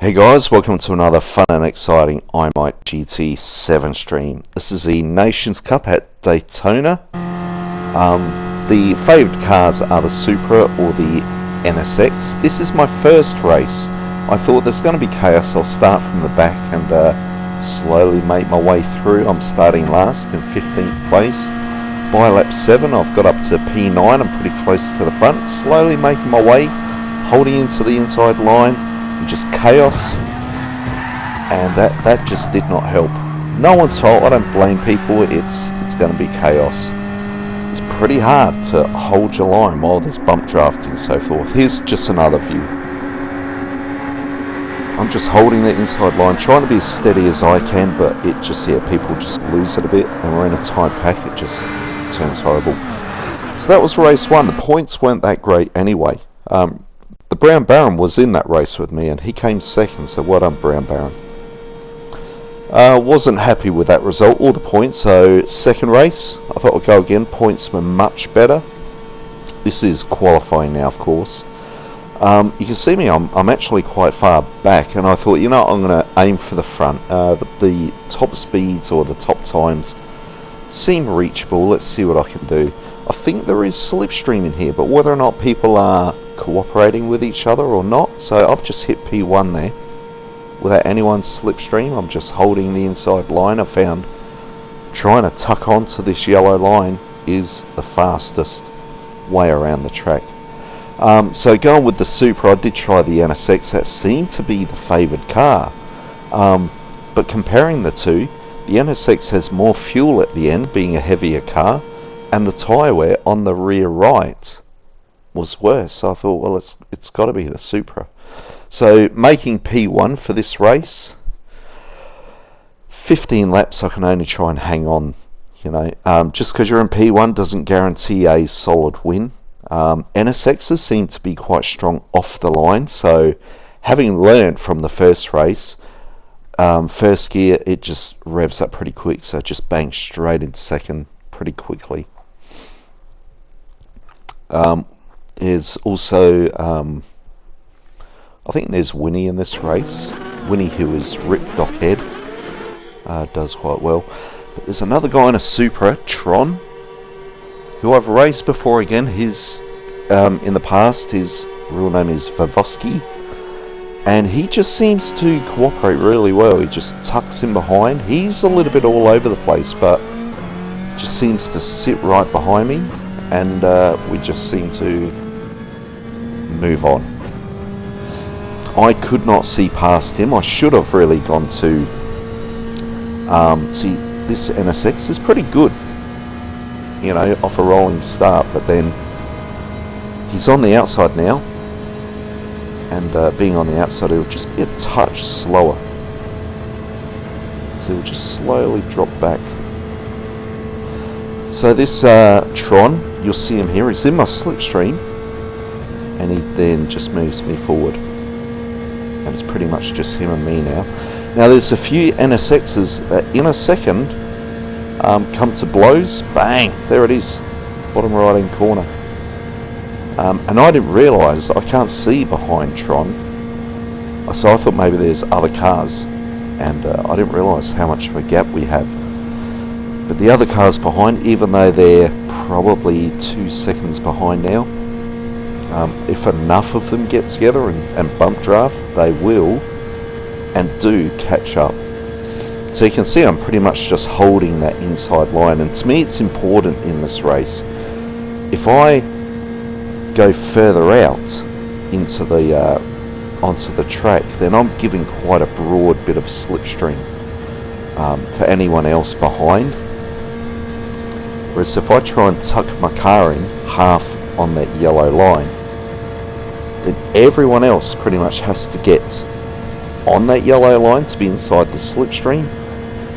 Hey guys, welcome to another fun and exciting iMight GT7 stream. This is the Nations Cup at Daytona. The favoured cars are the Supra or the NSX. This is my first race. I thought there's going to be chaos. I'll start from the back and slowly make my way through. I'm starting last in 15th place. By lap 7 I've got up to P9. I'm pretty close to the front. Slowly making my way, holding into the inside line. Just chaos, and that just did not help. No one's fault. I don't blame people. It's going to be chaos. It's pretty hard to hold your line while there's bump drafting and so forth. Here's just another view. I'm just holding the inside line, trying to be as steady as I can, but it just, people just lose it a bit, and we're in a tight pack. It just turns horrible. So that was race 1. The points weren't that great anyway. The Brown Baron was in that race with me and he came second, so well done Brown Baron. Wasn't happy with that result, all the points, so second race, I thought I'd go again. Points were much better. This is qualifying now, of course. You can see me, I'm actually quite far back, and I thought, you know, I'm going to aim for the front. The top speeds or the top times seem reachable. Let's see what I can do. I think there is slipstream in here, but whether or not people are cooperating with each other or not, so I've just hit P1 there without anyone's slipstream. I'm just holding the inside line. I found trying to tuck onto this yellow line is the fastest way around the track. So going with the Supra, I did try the NSX. That seemed to be the favoured car, but comparing the two, the NSX has more fuel at the end, being a heavier car, and the tyre wear on the rear right was worse. So I thought, well, it's got to be the Supra. So making P1 for this race, 15 laps. I can only try and hang on, you know. Just because you're in P1 doesn't guarantee a solid win. NSXs seem to be quite strong off the line, so having learned from the first race, first gear, it just revs up pretty quick, so just bang straight into second pretty quickly. There's also, I think there's Winnie in this race. Winnie, who is Rip Dockhead, does quite well. But there's another guy in a Supra, Tron, who I've raced before again. His, in the past, his real name is Vavoski, and he just seems to cooperate really well. He just tucks in behind. He's a little bit all over the place, but just seems to sit right behind me, and we just seem to move on. I could not see past him. I should have really gone to see, this NSX is pretty good, you know, off a rolling start, but then he's on the outside now, and being on the outside, he'll just be a touch slower, so he'll just slowly drop back. So this Tron, you'll see him here, he's in my slipstream, and he then just moves me forward, and it's pretty much just him and me now. Now there's a few NSXs that in a second come to blows. Bang, there it is, bottom right hand corner. And I didn't realise, I can't see behind Tron, so I thought maybe there's other cars, and I didn't realise how much of a gap we have. But the other cars behind, even though they're probably 2 seconds behind now, if enough of them get together and bump draft, they will and do catch up. So you can see I'm pretty much just holding that inside line, and to me it's important in this race. If I go further out into the onto the track, then I'm giving quite a broad bit of slipstream for anyone else behind. Whereas if I try and tuck my car in half on that yellow line, then everyone else pretty much has to get on that yellow line to be inside the slipstream,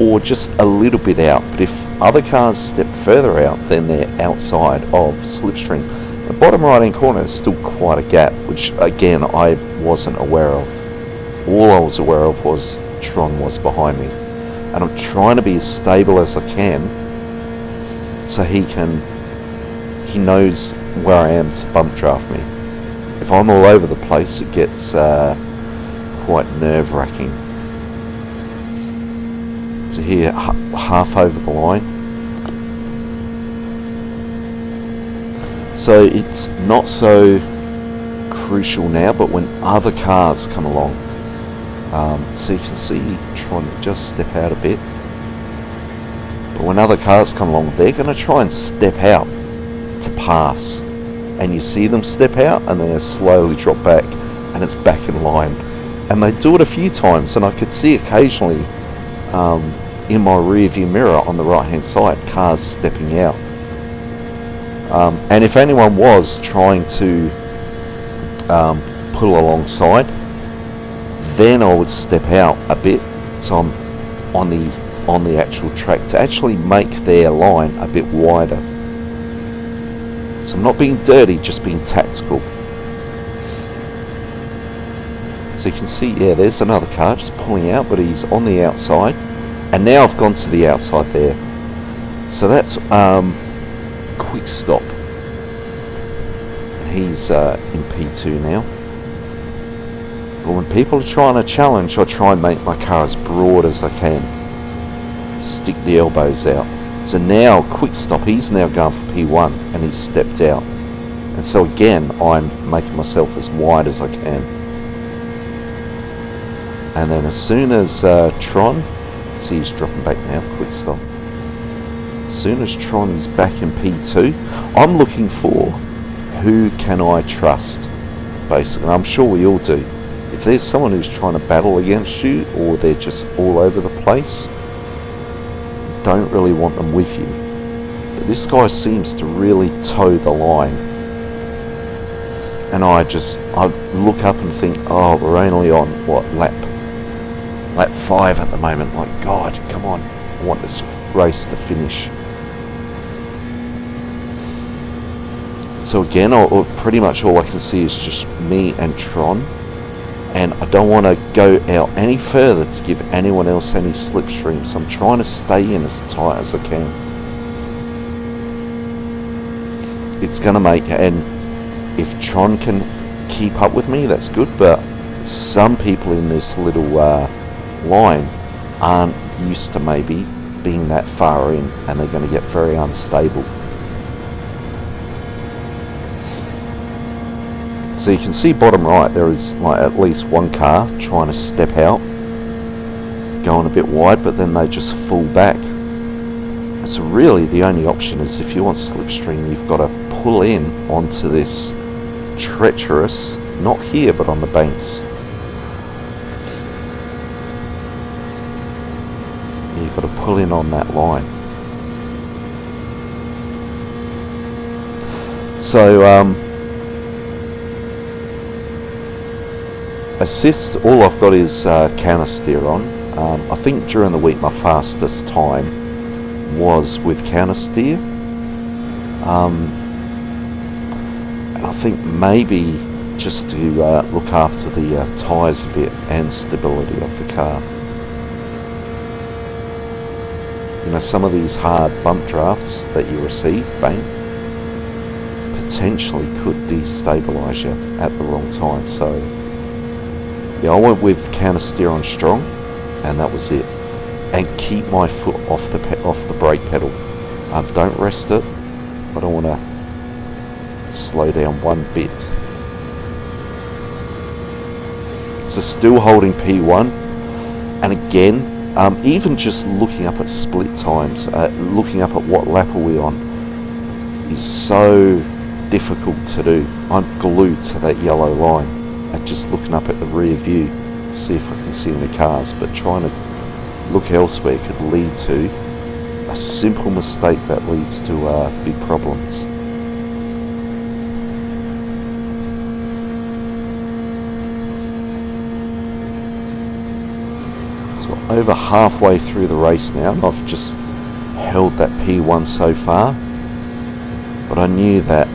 or just a little bit out. But if other cars step further out, then they're outside of slipstream. The bottom right hand corner is still quite a gap, which again I wasn't aware of. All I was aware of was Tron was behind me, and I'm trying to be as stable as I can, so he knows where I am to bump draft me. If I'm all over the place, it gets quite nerve-wracking. So here, half over the line. So it's not so crucial now, but when other cars come along, so you can see trying to just step out a bit. But when other cars come along, they're going to try and step out to pass, and you see them step out and then they slowly drop back, and it's back in line. And they do it a few times, and I could see occasionally in my rear view mirror on the right hand side cars stepping out. And if anyone was trying to pull alongside, then I would step out a bit, so I'm on the actual track, to actually make their line a bit wider. So I'm not being dirty, just being tactical. So you can see, yeah, there's another car just pulling out, but he's on the outside, and now I've gone to the outside there. So that's quick stop. He's in P2 now. But when people are trying to challenge, I try and make my car as broad as I can. Stick the elbows out. So now, quick stop, he's now going for P1 and he's stepped out. And so again, I'm making myself as wide as I can. And then as soon as Tron, see he's dropping back now, quick stop. As soon as Tron is back in P2, I'm looking for who can I trust, basically. I'm sure we all do. If there's someone who's trying to battle against you, or they're just all over the place, don't really want them with you. But this guy seems to really toe the line. And I look up and think, oh, we're only on, what, lap 5 at the moment. Like, God, come on. I want this race to finish. So again, pretty much all I can see is just me and Tron, and I don't want to go out any further to give anyone else any slipstream, so I'm trying to stay in as tight as I can. It's going to make, and if Tron can keep up with me, that's good, but some people in this little line aren't used to maybe being that far in, and they're going to get very unstable. So you can see bottom right, there is like at least one car trying to step out, going a bit wide, but then they just fall back. So really the only option is, if you want slipstream, you've got to pull in onto this treacherous, not here but on the banks. You've got to pull in on that line. So assist, all I've got is counter steer on. I think during the week my fastest time was with counter steer. And I think maybe just to look after the tyres a bit and stability of the car. You know, some of these hard bump drafts that you receive, bang, potentially could destabilise you at the wrong time. So yeah, I went with counter steer on strong, and that was it. And keep my foot off the brake pedal. Don't rest it. I don't want to slow down one bit. So still holding P1, and again, even just looking up at split times, looking up at what lap are we on, is so difficult to do. I'm glued to that yellow line, and just looking up at the rear view to see if I can see any cars, but trying to look elsewhere could lead to a simple mistake that leads to big problems. So over halfway through the race now, and I've just held that P1 so far, but I knew that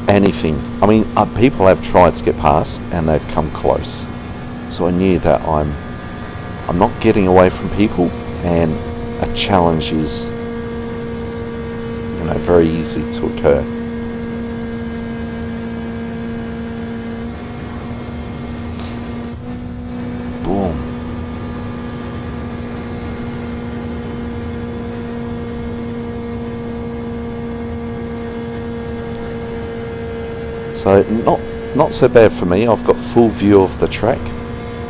anything, I mean, people have tried to get past and they've come close, so I knew that I'm not getting away from people, and a challenge is, you know, very easy to occur. boom. So not so bad for me. I've got full view of the track,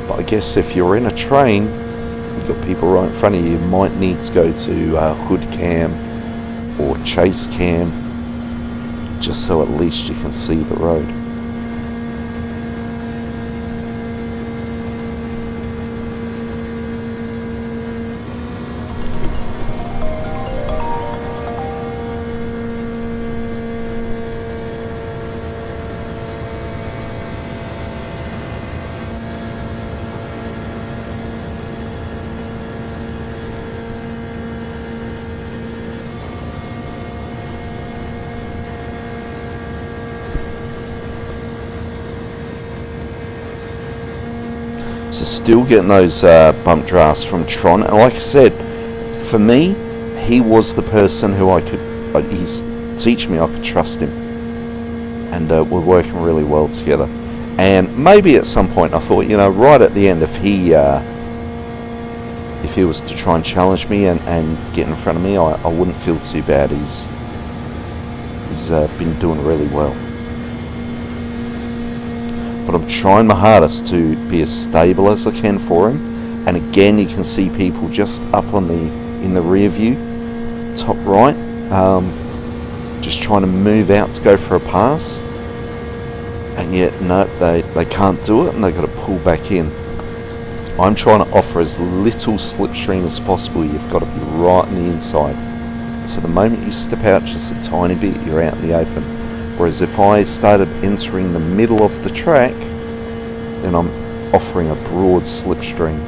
but I guess if you're in a train, you've got people right in front of you, you might need to go to hood cam or chase cam, just so at least you can see the road. So still getting those bump drafts from Tron, and like I said, for me, he was the person who he's teaching me I could trust him, and we're working really well together. And maybe at some point I thought, right at the end, if he was to try and challenge me and get in front of me, I wouldn't feel too bad. He's been doing really well. But I'm trying my hardest to be as stable as I can for him. And again, you can see people just up in the rear view, top right, just trying to move out to go for a pass. And yet, no, they can't do it, and they've got to pull back in. I'm trying to offer as little slipstream as possible. You've got to be right on the inside. So the moment you step out just a tiny bit, you're out in the open. Whereas if I started entering the middle of the track, then I'm offering a broad slipstream.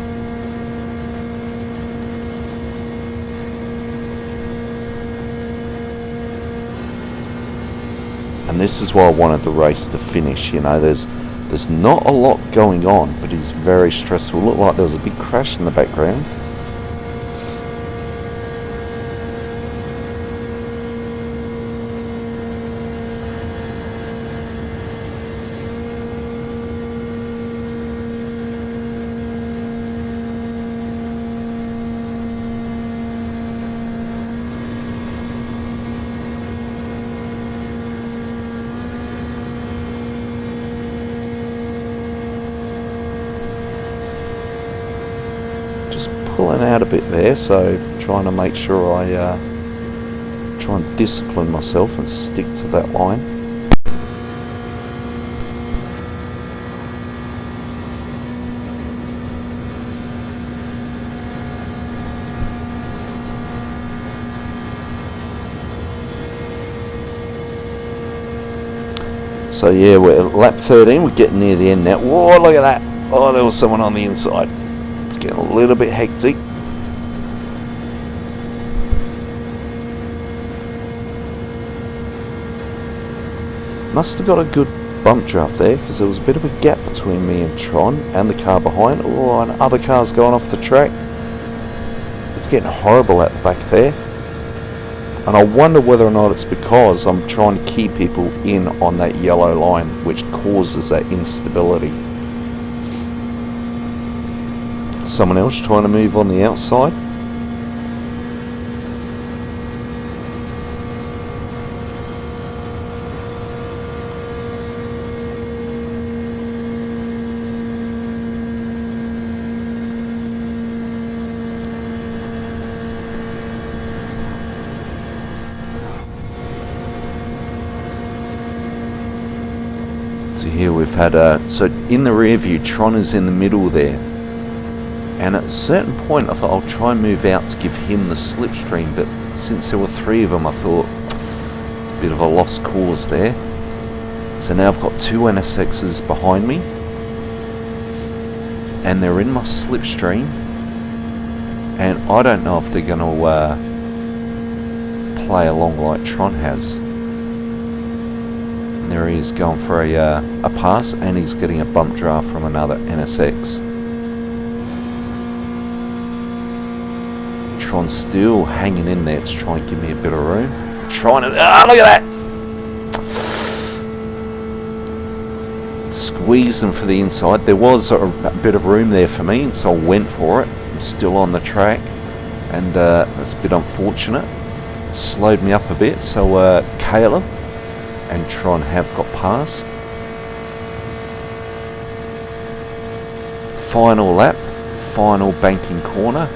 And this is why I wanted the race to finish. There's not a lot going on, but it's very stressful. It looked like there was a big crash in the background. Pulling out a bit there, so trying to make sure I try and discipline myself and stick to that line. So yeah, we're at lap 13, we're getting near the end now. Whoa, look at that! Oh, there was someone on the inside. It's getting a little bit hectic. Must have got a good bump draft there, because there was a bit of a gap between me and Tron and the car behind. Oh, and other cars going off the track. It's getting horrible at the back there. And I wonder whether or not it's because I'm trying to keep people in on that yellow line, which causes that instability. Someone else trying to move on the outside. So here we've had so in the rear view, Tron is in the middle there. And at a certain point I thought I'll try and move out to give him the slipstream, but since there were three of them I thought it's a bit of a lost cause there. So now I've got two NSXs behind me and they're in my slipstream, and I don't know if they're going to play along like Tron has. And there he is going for a pass, and he's getting a bump draft from another NSX. Tron's still hanging in there to try and give me a bit of room. Trying to... Ah, look at that! squeezing for the inside. There was a bit of room there for me, and so I went for it. I'm still on the track, and that's a bit unfortunate. Slowed me up a bit, so Caleb and Tron have got past. Final lap, final banking corner,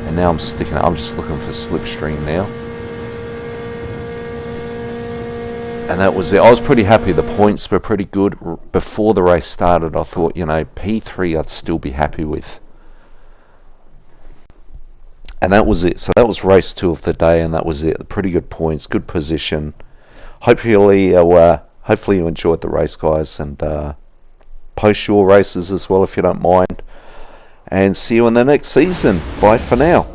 and now I'm just looking for slipstream now. And that was it. I was pretty happy. The points were pretty good. Before the race started, I thought, you know, P3 I'd still be happy with. And that was it. So that was race 2 of the day, and that was it. Pretty good points, good position. Hopefully you enjoyed the race, guys, and post your races as well if you don't mind. And see you in the next season. Bye for now.